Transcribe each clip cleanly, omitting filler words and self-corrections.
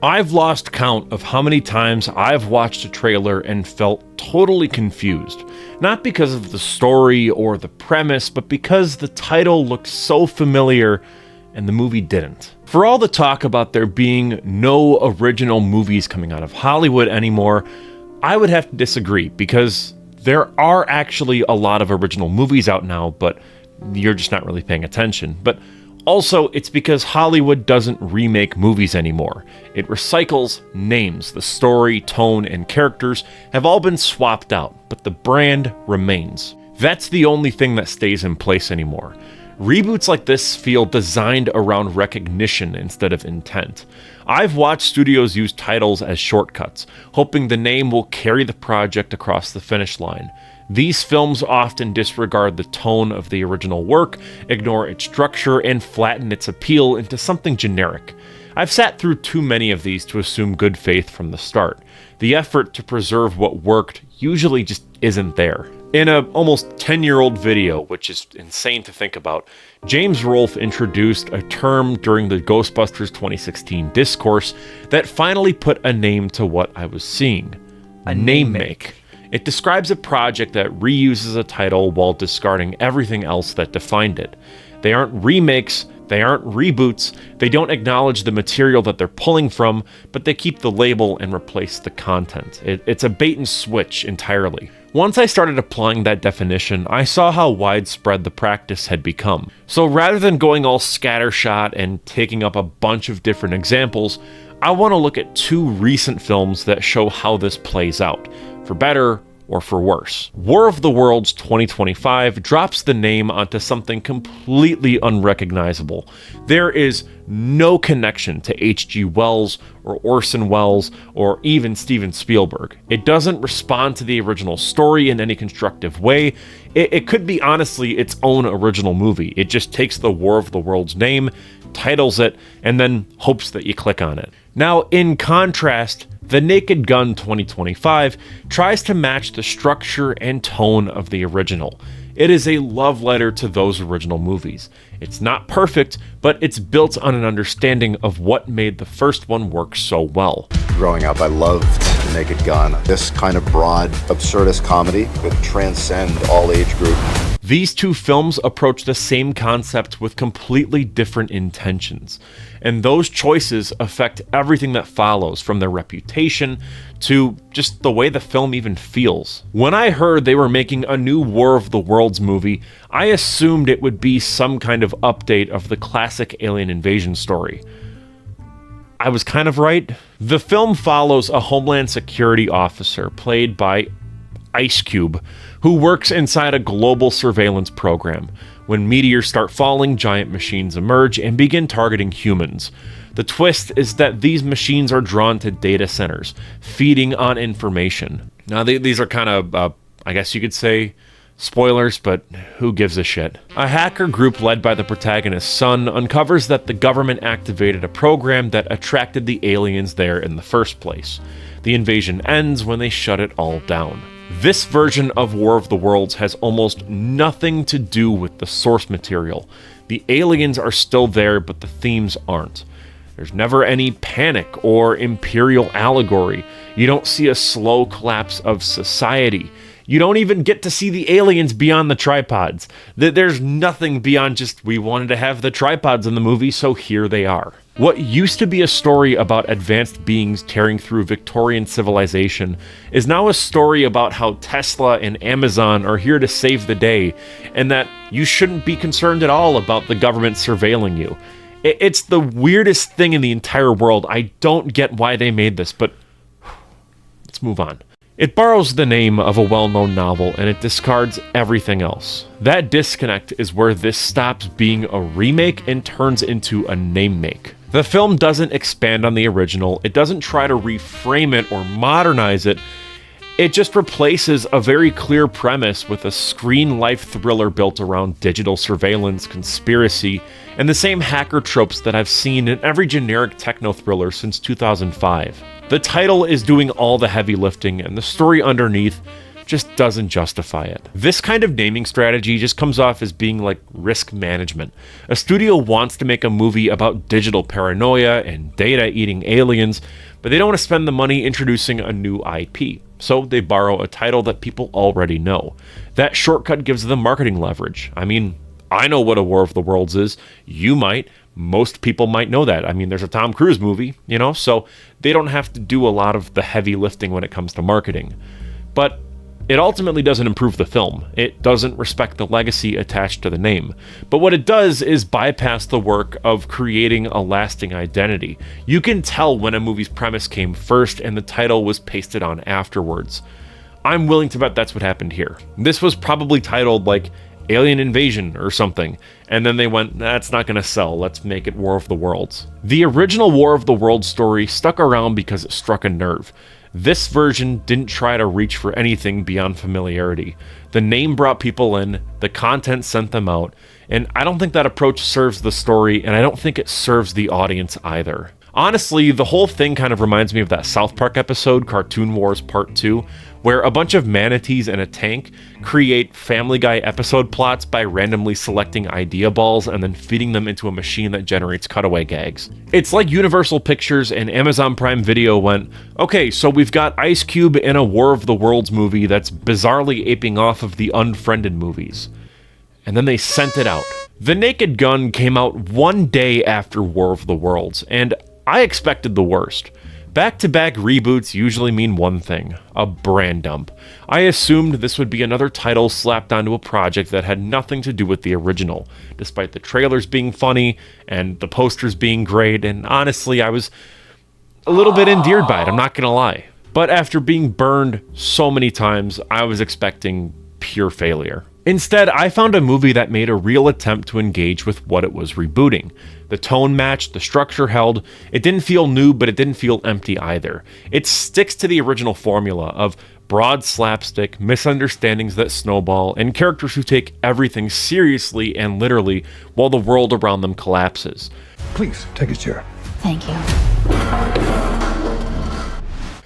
I've lost count of how many times I've watched a trailer and felt totally confused. Not because of the story or the premise, but because the title looked so familiar and the movie didn't. For all the talk about there being no original movies coming out of Hollywood anymore, I would have to disagree, because there are actually a lot of original movies out now, but you're just not really paying attention. But also, it's because Hollywood doesn't remake movies anymore. It recycles names. The story, tone, and characters have all been swapped out, but the brand remains. That's the only thing that stays in place anymore. Reboots like this feel designed around recognition instead of intent. I've watched studios use titles as shortcuts, hoping the name will carry the project across the finish line. These films often disregard the tone of the original work, ignore its structure, and flatten its appeal into something generic. I've sat through too many of these to assume good faith from the start. The effort to preserve what worked usually just isn't there. In a almost 10-year-old video, which is insane to think about, James Rolfe introduced a term during the Ghostbusters 2016 discourse that finally put a name to what I was seeing. A name make. It describes a project that reuses a title while discarding everything else that defined it. They aren't remakes, they aren't reboots, they don't acknowledge the material that they're pulling from, but they keep the label and replace the content. It's a bait and switch entirely. Once I started applying that definition, I saw how widespread the practice had become. So rather than going all scattershot and taking up a bunch of different examples, I want to look at two recent films that show how this plays out, for better or for worse. War of the Worlds 2025 drops the name onto something completely unrecognizable. There is no connection to H.G. Wells or Orson Welles or even Steven Spielberg. It doesn't respond to the original story in any constructive way. It could be honestly its own original movie. It just takes the War of the Worlds name, titles it, and then hopes that you click on it. Now, in contrast, The Naked Gun 2025 tries to match the structure and tone of the original. It is a love letter to those original movies. It's not perfect, but it's built on an understanding of what made the first one work so well. Growing up, I loved The Naked Gun. This kind of broad, absurdist comedy could transcend all age groups. These two films approach the same concept with completely different intentions, and those choices affect everything that follows, from their reputation to just the way the film even feels. When I heard they were making a new War of the Worlds movie, I assumed it would be some kind of update of the classic alien invasion story. I was kind of right. The film follows a Homeland Security officer, played by Ice Cube, who works inside a global surveillance program. When meteors start falling, giant machines emerge and begin targeting humans. The twist is that these machines are drawn to data centers, feeding on information. Now, these are kind of, I guess you could say, spoilers, but who gives a shit? A hacker group led by the protagonist's son uncovers that the government activated a program that attracted the aliens there in the first place. The invasion ends when they shut it all down. This version of War of the Worlds has almost nothing to do with the source material. The aliens are still there, but the themes aren't. There's never any panic or imperial allegory. You don't see a slow collapse of society. You don't even get to see the aliens beyond the tripods. There's nothing beyond just, we wanted to have the tripods in the movie, so here they are. What used to be a story about advanced beings tearing through Victorian civilization is now a story about how Tesla and Amazon are here to save the day, and that you shouldn't be concerned at all about the government surveilling you. It's the weirdest thing in the entire world. I don't get why they made this, but let's move on. It borrows the name of a well-known novel, and it discards everything else. That disconnect is where this stops being a remake and turns into a name make. The film doesn't expand on the original, it doesn't try to reframe it or modernize it, it just replaces a very clear premise with a screen-life thriller built around digital surveillance, conspiracy, and the same hacker tropes that I've seen in every generic techno-thriller since 2005. The title is doing all the heavy lifting, and the story underneath just doesn't justify it. This kind of naming strategy just comes off as being like risk management. A studio wants to make a movie about digital paranoia and data-eating aliens, but they don't want to spend the money introducing a new IP. So they borrow a title that people already know. That shortcut gives them marketing leverage. I mean, I know what A War of the Worlds is. You might. Most people might know that. I mean, there's a Tom Cruise movie, so they don't have to do a lot of the heavy lifting when it comes to marketing. But it ultimately doesn't improve the film. It doesn't respect the legacy attached to the name. But what it does is bypass the work of creating a lasting identity. You can tell when a movie's premise came first and the title was pasted on afterwards. I'm willing to bet that's what happened here. This was probably titled like Alien Invasion or something, and then they went, that's not gonna sell, let's make it War of the Worlds. The original War of the Worlds story stuck around because it struck a nerve. This version didn't try to reach for anything beyond familiarity. The name brought people in, the content sent them out, and I don't think that approach serves the story, and I don't think it serves the audience either. Honestly, the whole thing kind of reminds me of that South Park episode, Cartoon Wars Part 2, where a bunch of manatees and a tank create Family Guy episode plots by randomly selecting idea balls and then feeding them into a machine that generates cutaway gags. It's like Universal Pictures and Amazon Prime Video went, okay, so we've got Ice Cube in a War of the Worlds movie that's bizarrely aping off of the Unfriended movies. And then they sent it out. The Naked Gun came out one day after War of the Worlds, and I expected the worst. Back-to-back reboots usually mean one thing, a brand dump. I assumed this would be another title slapped onto a project that had nothing to do with the original, despite the trailers being funny and the posters being great, and honestly, I was a little bit endeared by it, I'm not gonna lie. But after being burned so many times, I was expecting pure failure. Instead, I found a movie that made a real attempt to engage with what it was rebooting. The tone matched, the structure held, it didn't feel new, but it didn't feel empty either. It sticks to the original formula of broad slapstick, misunderstandings that snowball, and characters who take everything seriously and literally while the world around them collapses. Please, take a chair. Thank you.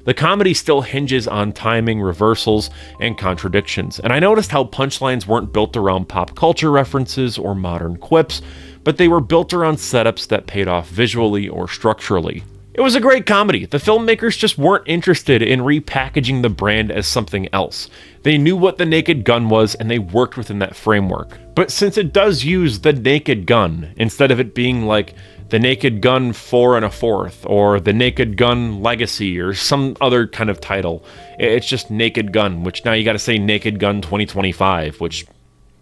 The comedy still hinges on timing, reversals, and contradictions, and I noticed how punchlines weren't built around pop culture references or modern quips, but they were built around setups that paid off visually or structurally. It was a great comedy. The filmmakers just weren't interested in repackaging the brand as something else. They knew what the Naked Gun was, and they worked within that framework. But since it does use the Naked Gun, instead of it being like The Naked Gun 4 1/4, or The Naked Gun Legacy, or some other kind of title, it's just Naked Gun, which now you gotta say Naked Gun 2025, which,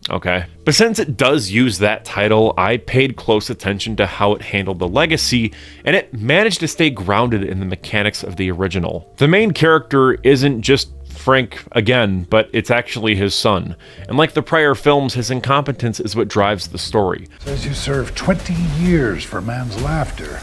okay. But since it does use that title, I paid close attention to how it handled the legacy, and it managed to stay grounded in the mechanics of the original. The main character isn't just Frank again, but it's actually his son. And like the prior films, his incompetence is what drives the story. Says you served 20 years for man's laughter.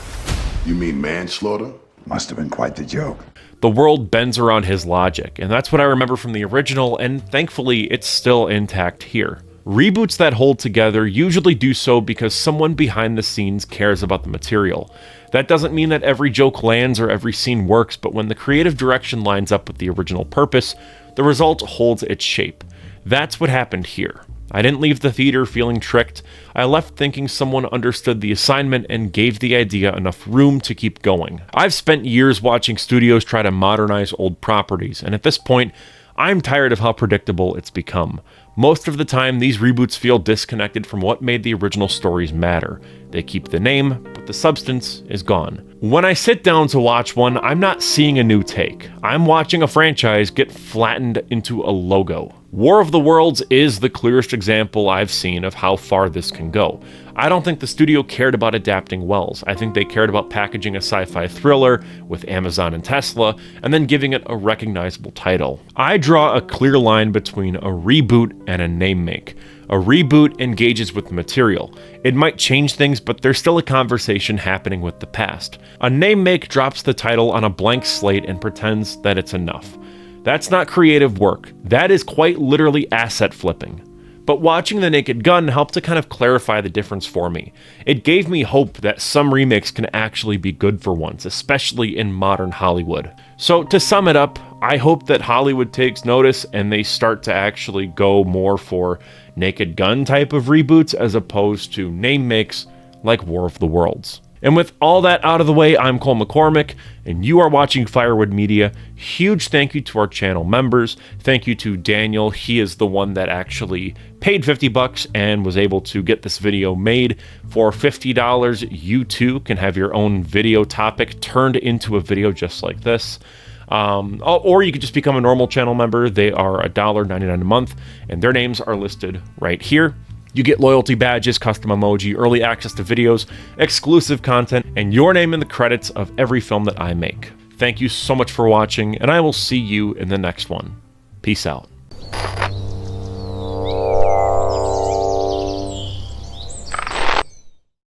You mean manslaughter? Must have been quite the joke. The world bends around his logic, and that's what I remember from the original, and thankfully it's still intact here. Reboots that hold together usually do so because someone behind the scenes cares about the material. That doesn't mean that every joke lands or every scene works, but when the creative direction lines up with the original purpose, the result holds its shape. That's what happened here. I didn't leave the theater feeling tricked. I left thinking someone understood the assignment and gave the idea enough room to keep going. I've spent years watching studios try to modernize old properties, and at this point, I'm tired of how predictable it's become. Most of the time, these reboots feel disconnected from what made the original stories matter. They keep the name, but the substance is gone. When I sit down to watch one, I'm not seeing a new take. I'm watching a franchise get flattened into a logo. War of the Worlds is the clearest example I've seen of how far this can go. I don't think the studio cared about adapting Wells. I think they cared about packaging a sci-fi thriller with Amazon and Tesla, and then giving it a recognizable title. I draw a clear line between a reboot and a name make. A reboot engages with the material. It might change things, but there's still a conversation happening with the past. A name make drops the title on a blank slate and pretends that it's enough. That's not creative work. That is quite literally asset flipping. But watching The Naked Gun helped to kind of clarify the difference for me. It gave me hope that some remakes can actually be good for once, especially in modern Hollywood. So to sum it up, I hope that Hollywood takes notice and they start to actually go more for Naked Gun type of reboots as opposed to name makes like War of the Worlds. And with all that out of the way, I'm Cole McCormick, and you are watching Firewood Media. Huge thank you to our channel members. Thank you to Daniel. He is the one that actually paid $50 and was able to get this video made. For $50, you too can have your own video topic turned into a video just like this. Or you could just become a normal channel member. They are $1.99 a month, and their names are listed right here. You get loyalty badges, custom emoji, early access to videos, exclusive content, and your name in the credits of every film that I make. Thank you so much for watching, and I will see you in the next one. Peace out.